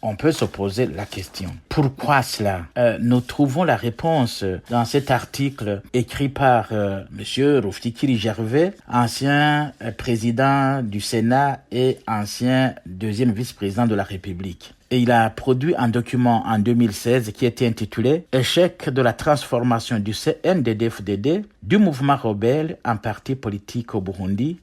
On peut se poser la question. Pourquoi cela? Nous trouvons la réponse dans cet article écrit par Monsieur Ruffikiri Gervais, ancien président du Sénat et ancien deuxième vice-président de la République. Et il a produit un document en 2016 qui était intitulé « Échec de la transformation du CNDD-FDD du mouvement rebelle en parti politique au Burundi,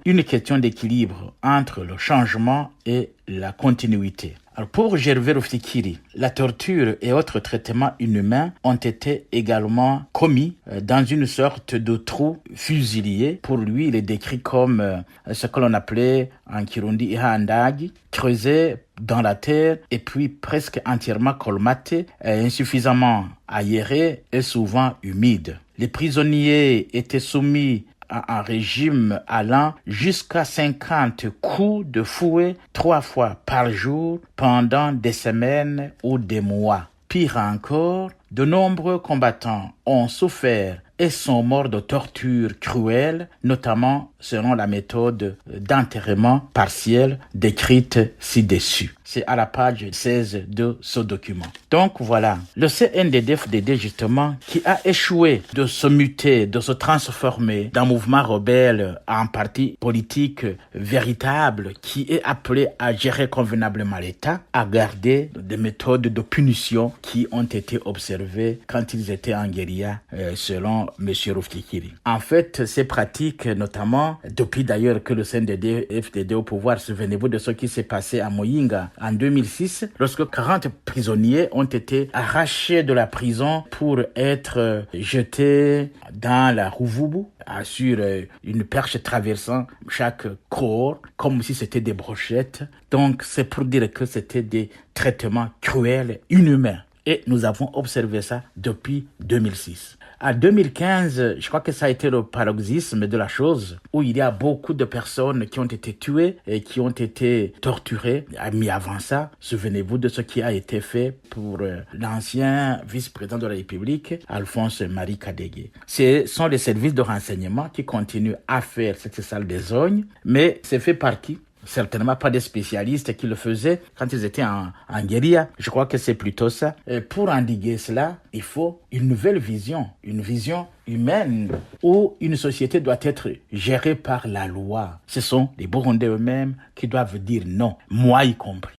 une question d'équilibre entre le changement et la continuité ». Alors pour Gervais Ruffikiri, la torture et autres traitements inhumains ont été également commis dans une sorte de trou fusilier. Pour lui, il est décrit comme ce que l'on appelait en Kirundi Ihandagi, creusé dans la terre et puis presque entièrement colmaté, insuffisamment aéré et souvent humide. Les prisonniers étaient soumis à un régime allant jusqu'à 50 coups de fouet 3 fois par jour pendant des semaines ou des mois. Pire encore, de nombreux combattants ont souffert et sont morts de tortures cruelles, notamment selon la méthode d'enterrement partiel décrite ci-dessus. C'est à la page 16 de ce document. Donc voilà, le CNDD-FDD justement, qui a échoué de se muter, de se transformer d'un mouvement rebelle en parti politique véritable, qui est appelé à gérer convenablement l'État, a gardé des méthodes de punition qui ont été observées quand ils étaient en guérilla, selon M. Ruffikiri. En fait, ces pratiques, notamment, depuis d'ailleurs que le CNDD-FDD au pouvoir, souvenez-vous de ce qui s'est passé à Muyinga en 2006, lorsque 40 prisonniers ont été arrachés de la prison pour être jetés dans la Ruvubu, sur une perche traversant chaque corps, comme si c'était des brochettes. Donc, c'est pour dire que c'était des traitements cruels, inhumains. Et nous avons observé ça depuis 2006. En 2015, je crois que ça a été le paroxysme de la chose, où il y a beaucoup de personnes qui ont été tuées et qui ont été torturées. Mais avant ça, souvenez-vous de ce qui a été fait pour l'ancien vice-président de la République, Alphonse Marie Kadege. Ce sont les services de renseignement qui continuent à faire cette salle besogne, mais c'est fait par qui? Certainement pas des spécialistes qui le faisaient quand ils étaient en guérilla. Je crois que c'est plutôt ça. Et pour endiguer cela, il faut une nouvelle vision, une vision humaine où une société doit être gérée par la loi. Ce sont les Burundais eux-mêmes qui doivent dire non, moi y compris.